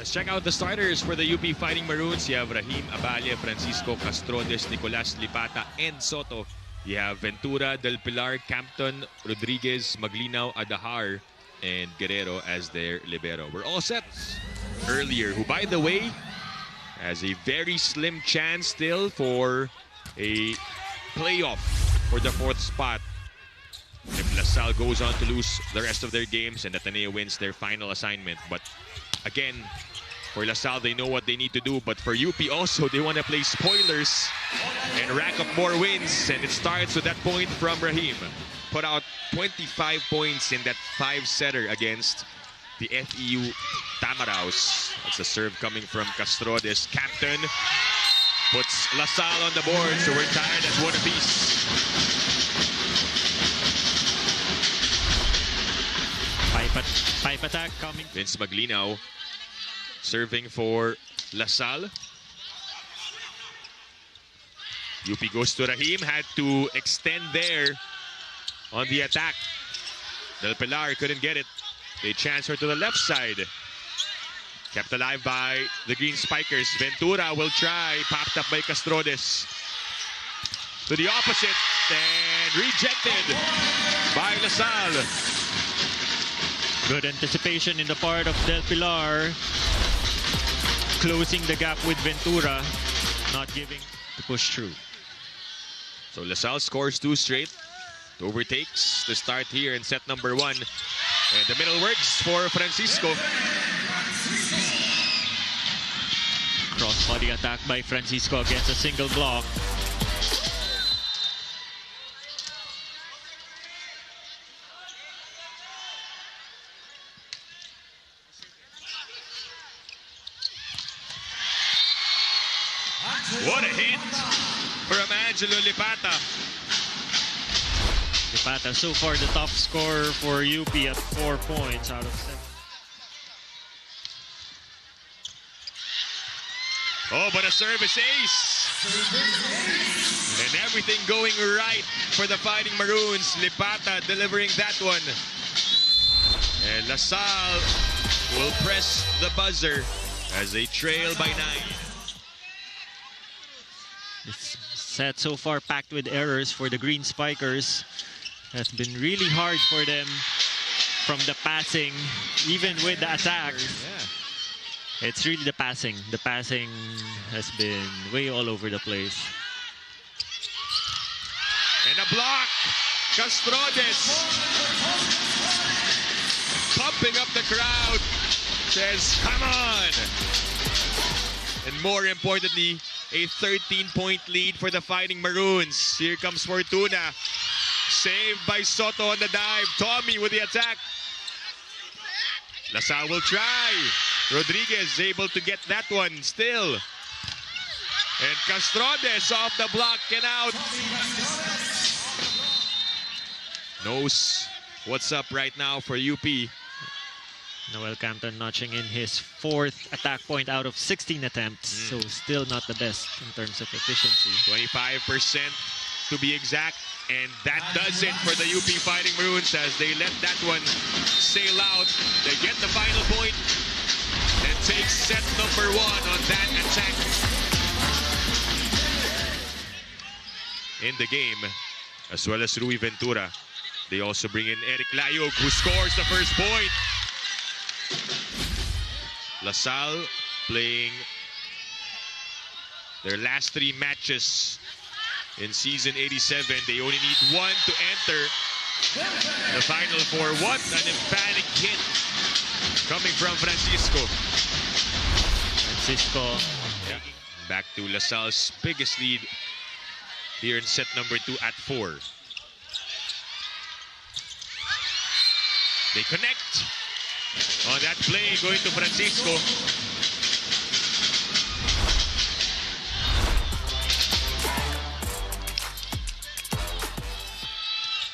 Let's check out the starters for the UP Fighting Maroons. You have Rahim Abalia, Francisco Castrodes, Nicolas Lipata, and Soto. You have Ventura, Del Pilar, Campton, Rodriguez, Maglinaw, Adahar, and Guerrero as their libero. We're all set. Earlier, who by the way has a very slim chance still for a playoff for the 4th spot. If Salle goes on to lose the rest of their games and Ateneo wins their final assignment. But again, for Salle, they know what they need to do. But for UP also, they want to play spoilers and rack up more wins. And it starts with that point from Rahim. Put out 25 points in that 5-setter against the FEU Tamaraws. That's a serve coming from Castrodes. Captain puts Salle on the board, so we're tied at 1 apiece. Pipe attack coming. Vince Maglinaw serving for Salle. UP goes to Rahim, had to extend there on the attack. Del Pilar couldn't get it. They transfer to the left side. Kept alive by the Green Spikers. Ventura will try, popped up by Castrodes. To the opposite, and rejected by Salle. Good anticipation in the part of Del Pilar. Closing the gap with Ventura. Not giving to push through. So Salle scores 2 straight. Overtakes to start here in set number 1. And the middle works for Francisco. Cross-body attack by Francisco against a single block. What a hit from Angelo Lipata. Lipata so far the top scorer for UP at 4 points out of 7. Oh, but a service ace. And everything going right for the Fighting Maroons. Lipata delivering that one. And Salle will press the buzzer as they trail by 9. This set so far packed with errors for the Green Spikers. Has been really hard for them from the passing, even with the attack. Yeah. It's really the passing. The passing has been way all over the place. And a block. Castrodes pumping up the crowd. Says, come on. And more importantly, a 13-point lead for the Fighting Maroons. Here comes Fortuna. Saved by Soto on the dive. Tommy with the attack. Salle will try. Rodriguez able to get that one still. And Castrodes off the block and out. Knows what's up right now for UP. Noel Campton notching in his 4th attack point out of 16 attempts. So still not the best in terms of efficiency. 25% to be exact. And that does it for the UP Fighting Maroons as they let that one sail out. They get the final point and take set number 1 on that attack. In the game, as well as Rui Ventura. They also bring in Eric Layog, who scores the first point. Salle playing their last 3 matches in season 87. They only need 1 to enter the Final Four. What an emphatic hit coming from Francisco. Yeah. Back to Salle's biggest lead here in set number 2 at 4. They connect on that play going to Francisco.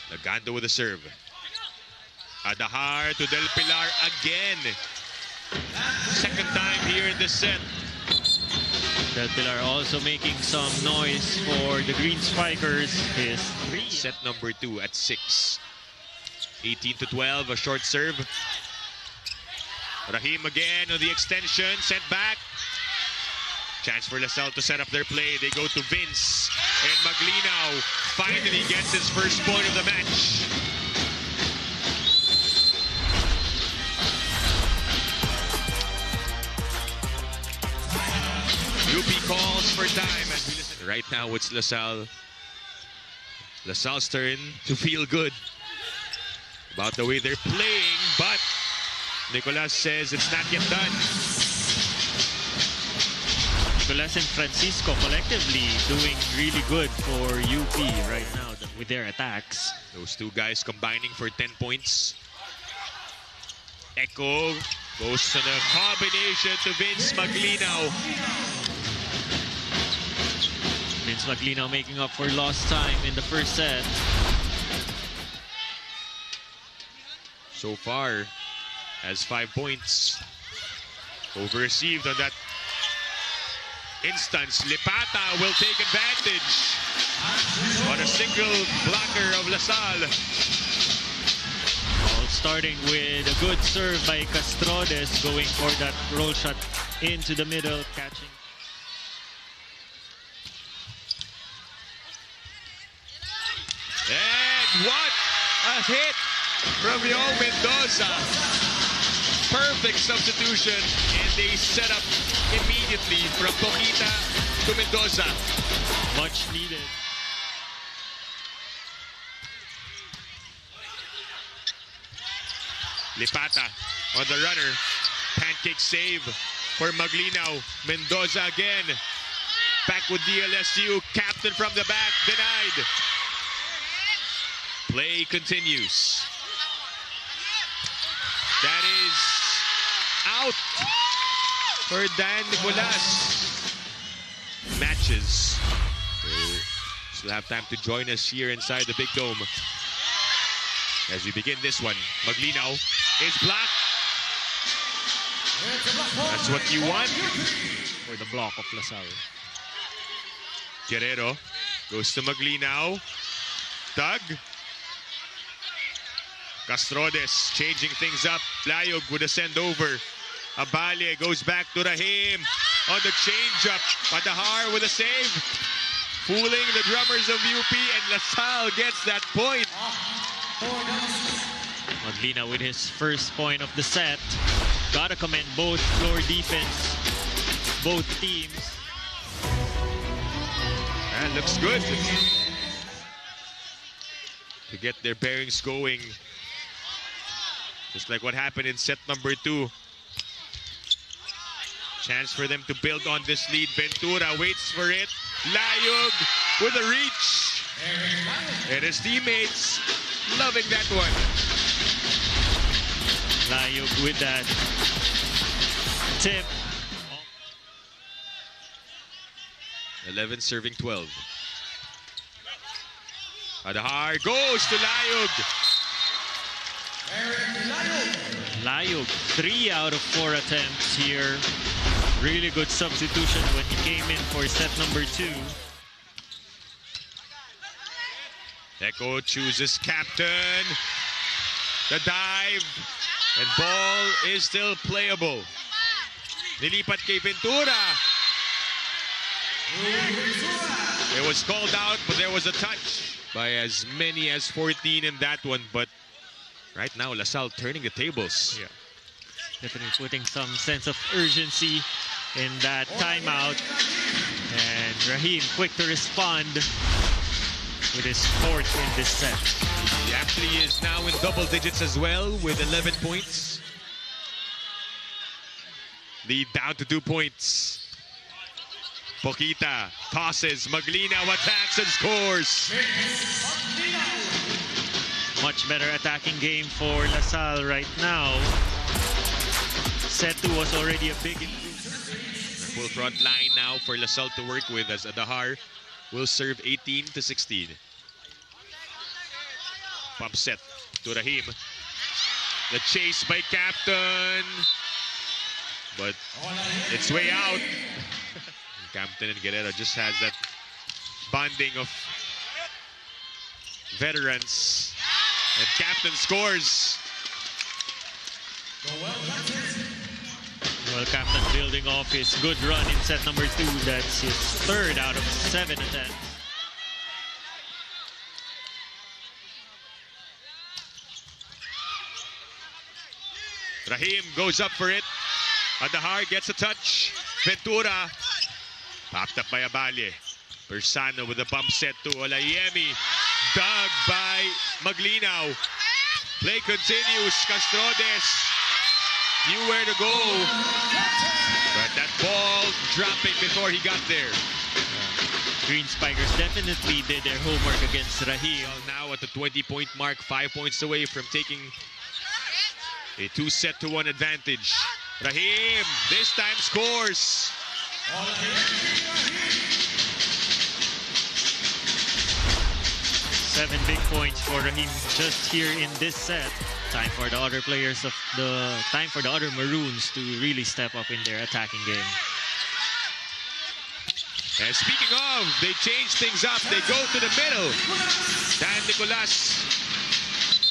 Lagando with the serve. Adahar to Del Pilar again. Second time here in this set. Del Pilar also making some noise for the Green Spikers. His 3. Set number 2 at 6. 18-12, a short serve. Rahim again on the extension, sent back. Chance for Salle to set up their play. They go to Vince. And Maglinaw finally gets his first point of the match. UP calls for time as we listen. Right now it's LaSalle. LaSalle's turn to feel good about the way they're playing, but Nicolas says it's not yet done. Nicolas and Francisco collectively doing really good for UP right now with their attacks. Those two guys combining for 10 points. Echo goes to the combination to Vince Maglinaw. Vince Maglinaw making up for lost time in the first set. So far, has 5 points. Over-received on that instance. Lipata will take advantage on a single blocker of LaSalle. All starting with a good serve by Castrodes, going for that roll shot into the middle, catching. And what a hit from Young Mendoza. Perfect substitution, and they set up immediately from Poquita to Mendoza. Much needed. Lipata on the runner. Pancake save for Maglinaw. Mendoza again. Back with DLSU. Captain from the back. Denied. Play continues. That is out for Dan Nicolas. Matches. So still have time to join us here inside the Big Dome. As we begin this one, Maglinaw is blocked. That's what you want for the block of LaSalle. Guerrero goes to Maglinaw. Doug. Castrodes changing things up. Layog with a send over. Abale goes back to Rahim on the change-up. Padahar with a save. Fooling the drummers of UP, and LaSalle gets that point. Maglinaw with his first point of the set. Gotta commend both floor defense, both teams. That looks good. To get their bearings going. Just like what happened in set number 2. Chance for them to build on this lead. Ventura waits for it. Layog with a reach. And his teammates loving that one. Layog with that tip. 11 serving 12. Adahar goes to Layog. Layog, 3 out of 4 attempts here. Really good substitution when he came in for set number 2. Echo chooses captain. The dive. And ball is still playable. Nilipat kay Ventura. It was called out, but there was a touch by as many as 14 in that one. But right now, LaSalle turning the tables. Yeah, definitely putting some sense of urgency in that timeout. And Rahim quick to respond with his 4th in this set. He actually is now in double digits as well with 11 points. Lead down to 2 points. Poquita tosses. Maglinaw attacks and scores. Much better attacking game for LaSalle right now. Set 2 was already a big improvement. Full front line now for LaSalle to work with as Adahar will serve 18-16. Pump set to Rahim. The chase by Captain. But it's way out. Captain and Guerrero just has that bonding of veterans. And Captain scores. Well, Captain building off his good run in set number 2. That's his 3rd out of 7 attempts. Rahim goes up for it. Adahar gets a touch. Ventura. Popped up by Aballe. Persano with a bump set to Olayemi. Dug by Maglinaw. Play continues. Castrodes knew where to go. But that ball dropping before he got there. Green Spikers definitely did their homework against Rahim. Now at the 20-point mark, 5 points away from taking a 2-set-to-1 advantage. Rahim this time scores. 7 big points for Rahim just here in this set. Time for the other Maroons to really step up in their attacking game. And speaking of, they change things up. They go to the middle. Dan Nicolas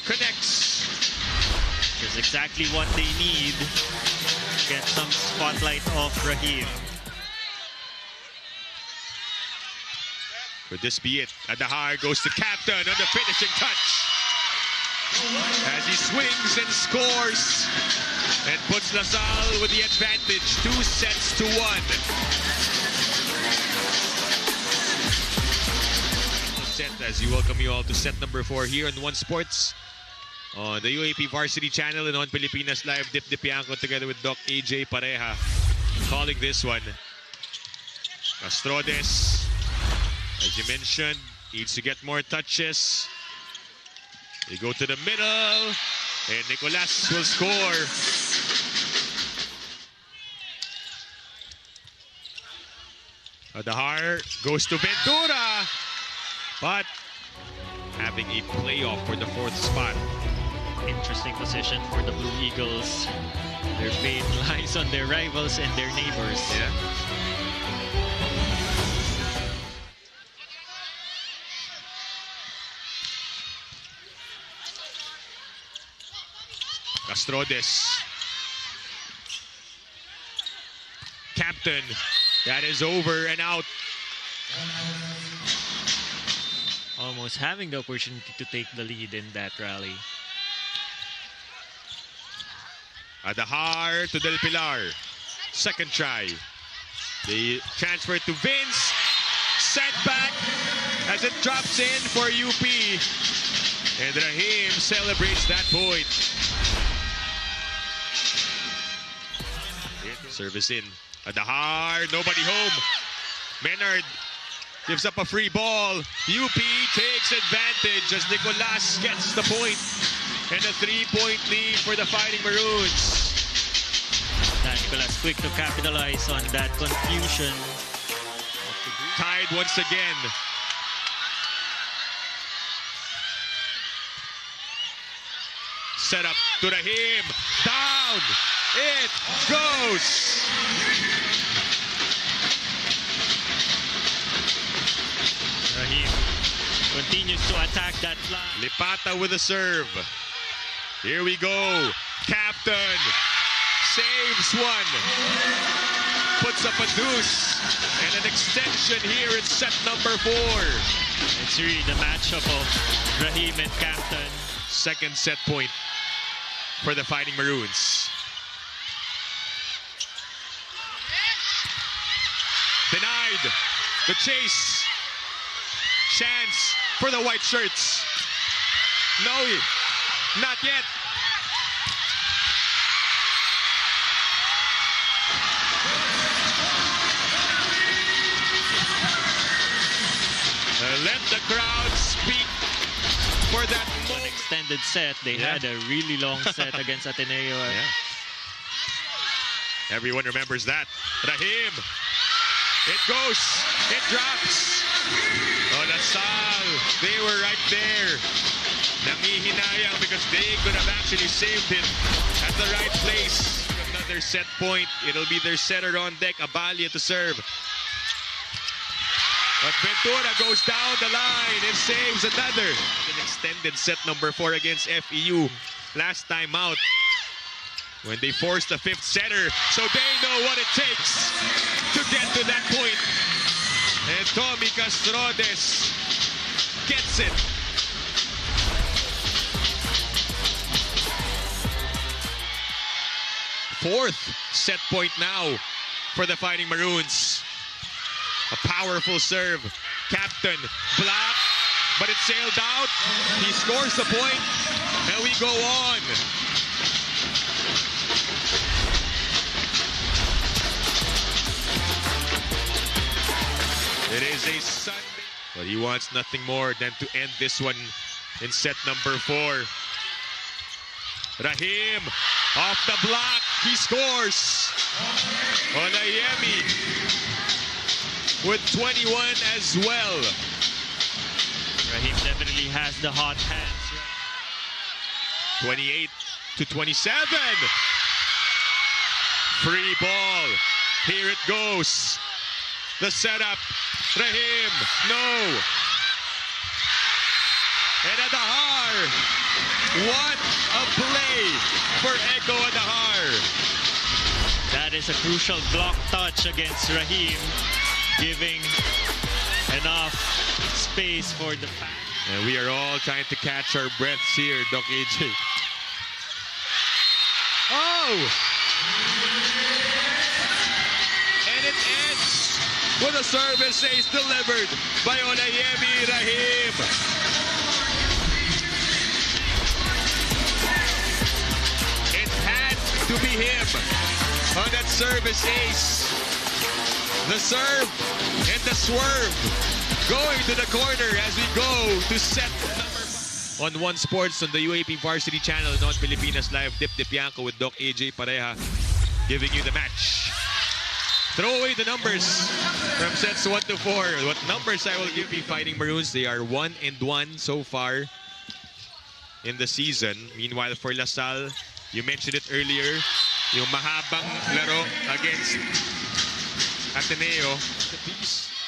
connects. That's exactly what they need. Get some spotlight off Rahim. Could this be it? Adahar goes to Captain on the finishing touch. As he swings and scores and puts LaSalle with the advantage. 2-1. Set as we welcome you all to set number 4 here on One Sports on the UAP Varsity Channel and on Pilipinas Live. Dip Dipianco together with Doc AJ Pareja calling this one. Castrodes, as you mentioned, needs to get more touches. They go to the middle, and Nicolas will score. Adahar goes to Ventura, but having a playoff for the 4th spot. Interesting position for the Blue Eagles. Their fate lies on their rivals and their neighbors. Yeah. Castrodes. Captain. That is over and out. Almost having the opportunity to take the lead in that rally. Adahar to Del Pilar. Second try. They transfer to Vince. Set back as it drops in for UP. And Rahim celebrates that point. Service in. Adahar, nobody home. Menard gives up a free ball. UP takes advantage as Nicolas gets the point. And a 3-point lead for the Fighting Maroons. Nicolas quick to capitalize on that confusion. Tied once again. Set up to Rahim. Down. It goes. Rahim continues to attack that line. Lipata with a serve. Here we go. Captain saves one. Puts up a deuce. And an extension here in set number 4. It's really the matchup of Rahim and Captain. Second set point for the Fighting Maroons. Denied. The chase. Chance for the white shirts. No, not yet. Let the crowd speak for that One extended set. They had a really long set against Ateneo. Everyone remembers that. Rahim. It goes. It drops. Oh, LaSalle. They were right there. Nangihinayang because they could have actually saved it at the right place. Another set point. It'll be their setter on deck. Aballe to serve. But Ventura goes down the line and saves another. An extended set number 4 against FEU. Last time out. when they force the fifth setter, so they know what it takes to get to that point. And Tommy Castrodes gets it. Fourth set point now for the Fighting Maroons. A powerful serve. Captain block, but it sailed out. He scores the point, and we go on. It is a Sunday, but he wants nothing more than to end this one in set number 4. Rahim off the block, he scores. Olayemi with 21 as well. Rahim definitely has the hot hands. 28-27. Free ball. Here it goes. The setup. Rahim. No. And Adahar. What a play for Echo Adahar. That is a crucial block touch against Rahim, giving enough space for the pass. And we are all trying to catch our breaths here, Doc AJ. Oh! And it ends with a service ace delivered by Olayemi Rahim. It had to be him on that service ace. The serve and the swerve going to the corner as we go to set number 5. On One Sports on the UAP Varsity Channel and on Pilipinas Live, Dip Dipianco with Doc AJ Pareja giving you the match. Throw away the numbers from sets 1 to 4. What numbers I will give you Fighting Maroons? They are 1-1 so far in the season. Meanwhile, for La Salle, you mentioned it earlier, yung mahabang laro against Ateneo.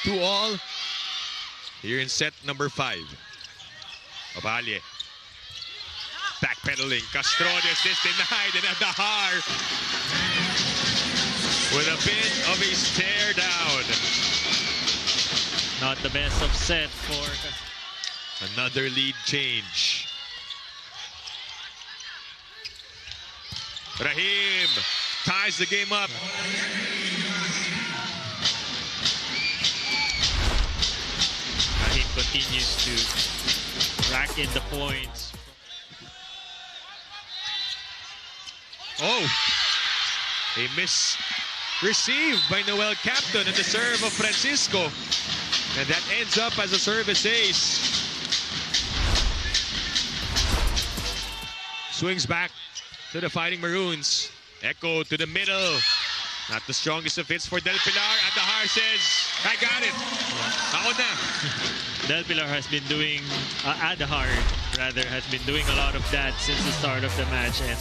2-2 here in set number 5. Ovalle. Backpedaling. Castrodes is denied, and Adahar with a bit of a stare down. Not the best of set for... Another lead change. Rahim ties the game up. Rahim continues to rack in the points. Oh, a miss received by Noel Captain and the serve of Francisco. And that ends up as a service ace. Swings back to the Fighting Maroons. Echo to the middle. Not the strongest of hits for Del Pilar. Adahar says, I got it. Ako na. Del Pilar has been doing, Adahar rather, has been doing a lot of that since the start of the match and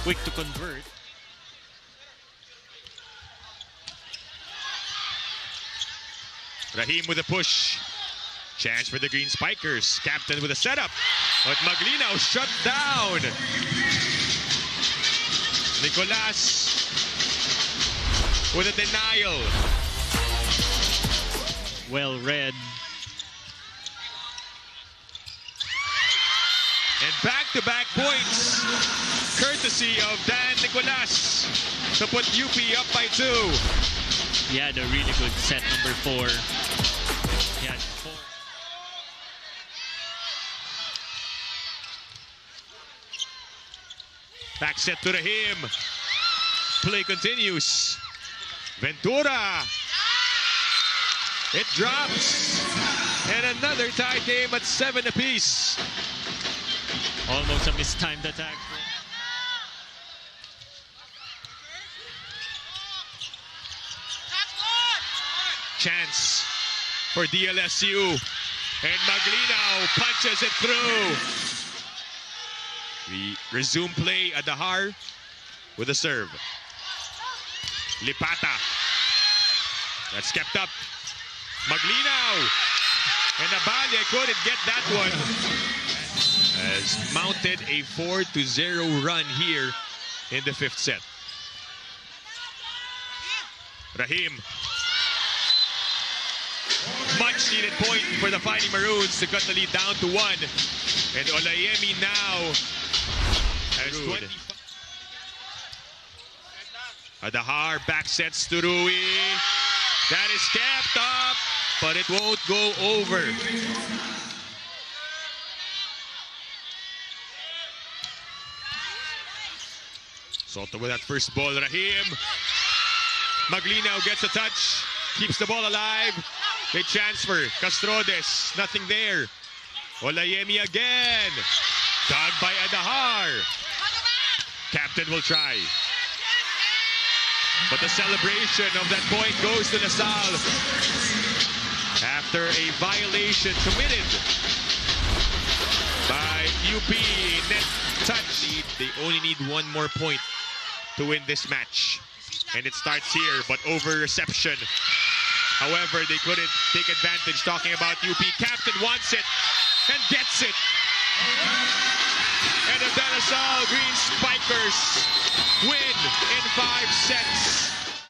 quick to convert. Rahim with a push. Chance for the Green Spikers. Captain with a setup. But Maglinaw shut down. Nicolas with a denial. Well read. And back-to-back points, courtesy of Dan Nicolas to put UP up by 2. He had a really good set number 4. He had 4. Back set to Rahim. Play continues. Ventura. It drops. And another tie game at 7 apiece. Almost a mistimed attack. Chance for DLSU. And Maglinaw punches it through. We resume play. Adahar with a serve. Lipata. That's kept up. Maglinaw. And Ovalle couldn't get that one. Has mounted a 4-0 run here in the 5th set. Rahim. Much needed point for the Fighting Maroons to cut the lead down to 1. And Olayemi now has 20. Adahar back sets to Rui. That is kept up, but it won't go over. Soto with that first ball. Rahim. Maglinaw gets a touch, keeps the ball alive. They transfer. Castrodes, nothing there. Olayemi again. Dug by Adahar. Captain will try. But the celebration of that point goes to Salle after a violation committed by UP net touch. They only need 1 more point to win this match. And it starts here, but over reception. However, they couldn't take advantage. Talking about UP, captain wants it and gets it. And the DLSU Green Spikers win in 5 sets.